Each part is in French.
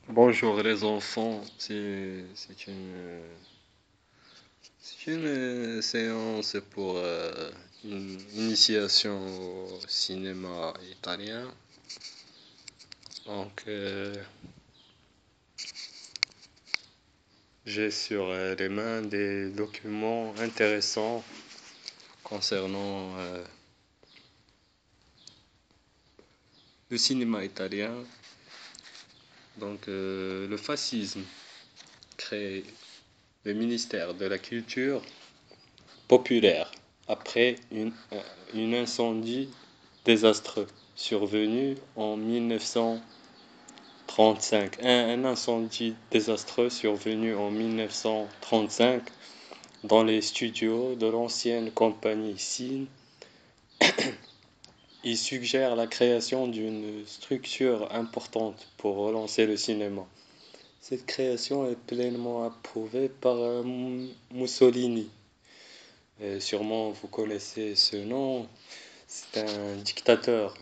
Bonjour les enfants, c'est une séance pour une initiation au cinéma italien. Donc j'ai sur les mains des documents intéressants concernant le cinéma italien. Donc le fascisme crée le ministère de la Culture populaire après une incendie désastreux survenu en 1935. Un incendie désastreux survenu en 1935 dans les studios de l'ancienne compagnie Cine. Il suggère la création d'une structure importante pour relancer le cinéma. Cette création est pleinement approuvée par Mussolini. Sûrement vous connaissez ce nom. C'est un dictateur,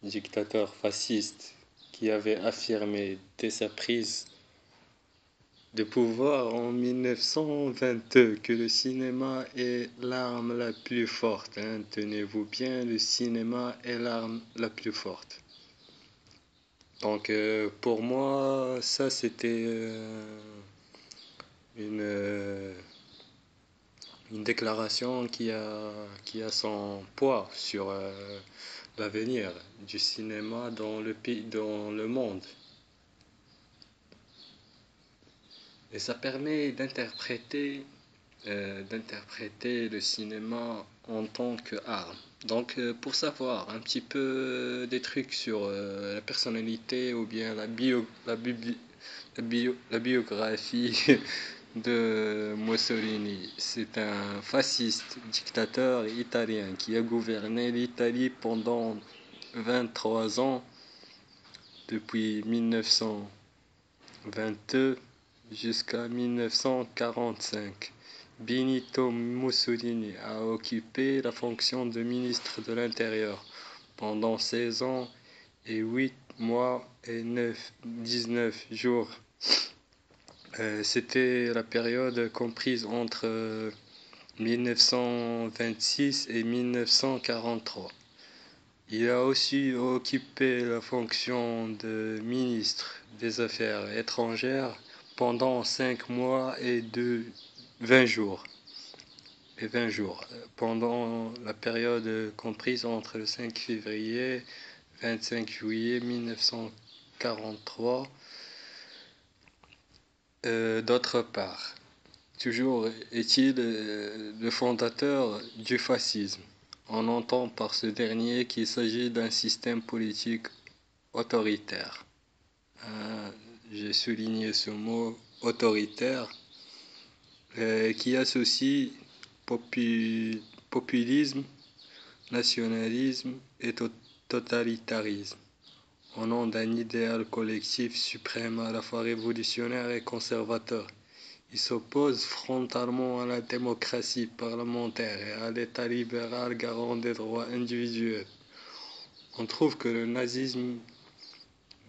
dictateur fasciste qui avait affirmé dès sa prise de pouvoir en 1922 que le cinéma est l'arme la plus forte, hein. Tenez-vous bien, le cinéma est l'arme la plus forte. Donc pour moi, ça c'était une, euh, une déclaration qui a son poids sur l'avenir du cinéma dans le pays, dans le monde. Et ça permet d'interpréter le cinéma en tant qu'art. Donc, pour savoir un petit peu des trucs sur la personnalité ou bien la biographie de Mussolini, c'est un fasciste dictateur italien qui a gouverné l'Italie pendant 23 ans, depuis 1922 jusqu'à 1945. Benito Mussolini a occupé la fonction de ministre de l'Intérieur pendant 16 ans et 8 mois et 19 jours. C'était la période comprise entre 1926 et 1943. Il a aussi occupé la fonction de ministre des Affaires étrangères pendant 5 mois et 20 jours. Pendant la période comprise entre le 5 février et 25 juillet 1943. D'autre part, toujours est-il le fondateur du fascisme. On entend par ce dernier qu'il s'agit d'un système politique autoritaire. J'ai souligné ce mot autoritaire qui associe populisme, nationalisme et totalitarisme au nom d'un idéal collectif suprême à la fois révolutionnaire et conservateur. Il s'oppose frontalement à la démocratie parlementaire et à l'État libéral garant des droits individuels. On trouve que le nazisme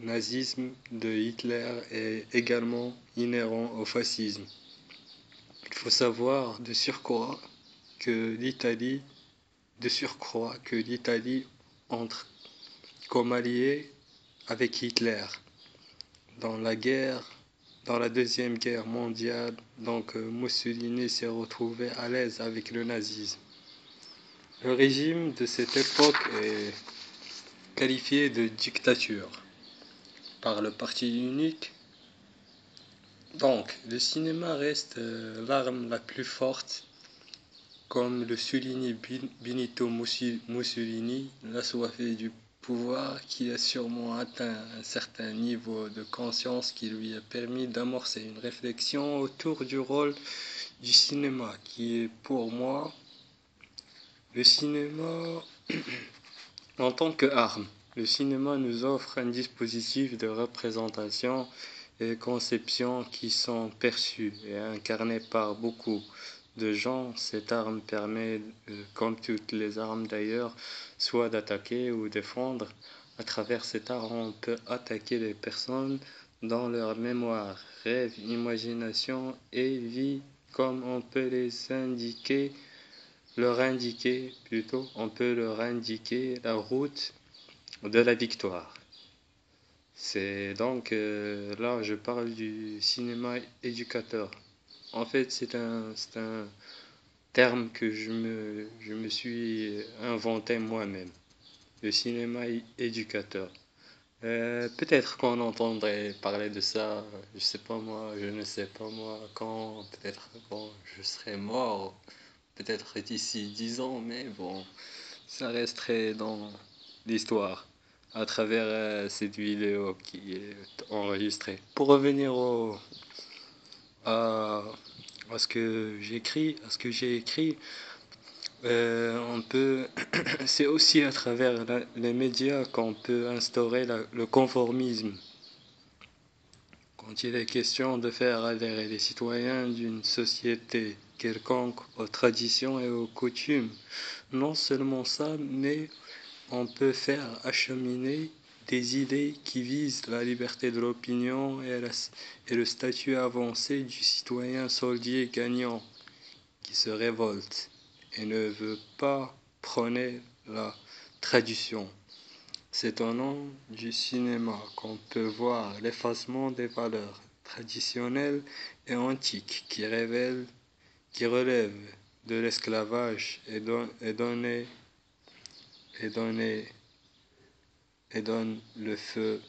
de Hitler est également inhérent au fascisme. Il faut savoir de surcroît que l'Italie entre comme allié avec Hitler dans la Deuxième Guerre mondiale. Donc Mussolini s'est retrouvé à l'aise avec le nazisme. Le régime de cette époque est qualifié de dictature par le parti unique. Donc le cinéma reste l'arme la plus forte, comme le souligne Benito Mussolini, l'assoiffé du pouvoir, qui a sûrement atteint un certain niveau de conscience qui lui a permis d'amorcer une réflexion autour du rôle du cinéma, qui est pour moi le cinéma en tant qu'arme. Le cinéma nous offre un dispositif de représentation et conception qui sont perçus et incarnés par beaucoup de gens. Cette arme permet, comme toutes les armes d'ailleurs, soit d'attaquer ou défendre À travers cet art, on peut attaquer les personnes dans leur mémoire, rêve, imagination et vie, comme on peut leur indiquer plutôt, on peut leur indiquer la route de la victoire. C'est donc là, je parle du cinéma éducateur. En fait, c'est un terme que je me suis inventé moi-même, le cinéma éducateur. Peut-être qu'on entendrait parler de ça, je sais pas moi, je ne sais pas moi, quand, peut-être quand je serai mort, peut-être d'ici 10 ans, mais bon, ça resterait dans l'histoire à travers cette vidéo qui est enregistrée. Pour revenir à, à ce que j'écris, à ce que j'ai écrit, on peut, c'est aussi à travers les médias qu'on peut instaurer le conformisme. Quand il est question de faire adhérer les citoyens d'une société quelconque aux traditions et aux coutumes, non seulement ça, mais on peut faire acheminer des idées qui visent la liberté de l'opinion et le statut avancé du citoyen soldier gagnant qui se révolte et ne veut pas prôner la tradition. C'est au nom du cinéma qu'on peut voir l'effacement des valeurs traditionnelles et antiques qui relèvent de l'esclavage et donne le feu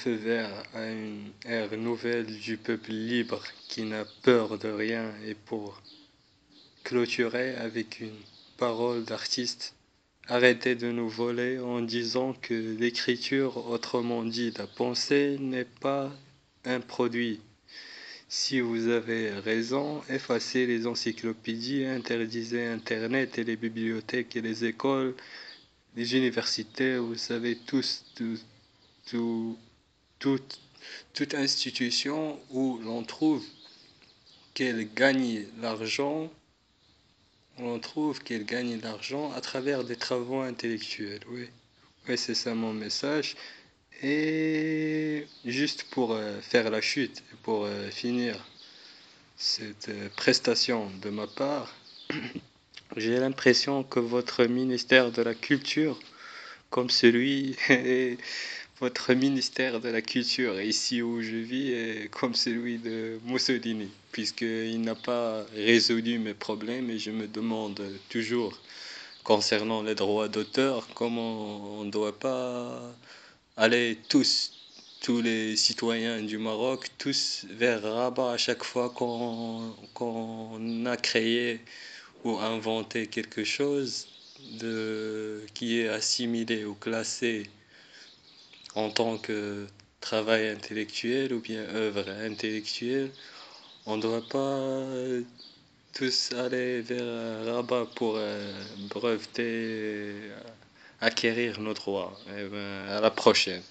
vert à une ère nouvelle du peuple libre qui n'a peur de rien. Et pour clôturer avec une parole d'artiste, arrêtez de nous voler en disant que l'écriture, autrement dit la pensée, n'est pas un produit. Si vous avez raison, effacez les encyclopédies, interdisez Internet et les bibliothèques et les écoles, les universités, vous savez tous, tout, toute, toute institution où l'on trouve qu'elle gagne l'argent, on trouve qu'elle gagne l'argent à travers des travaux intellectuels. Oui, oui, c'est ça mon message. Et juste pour faire la chute, pour finir cette prestation de ma part, j'ai l'impression que votre ministère de la Culture, comme celui votre ministère de la Culture ici où je vis est comme celui de Mussolini, puisqu'il n'a pas résolu mes problèmes et je me demande toujours concernant les droits d'auteur comment on ne doit pas aller tous les citoyens du Maroc, tous vers Rabat à chaque fois qu'on a créé ou inventé quelque chose qui est assimilé ou classé en tant que travail intellectuel ou bien œuvre intellectuelle. On ne doit pas tous aller vers Rabat pour breveter, acquérir nos droits. Et ben, à la prochaine.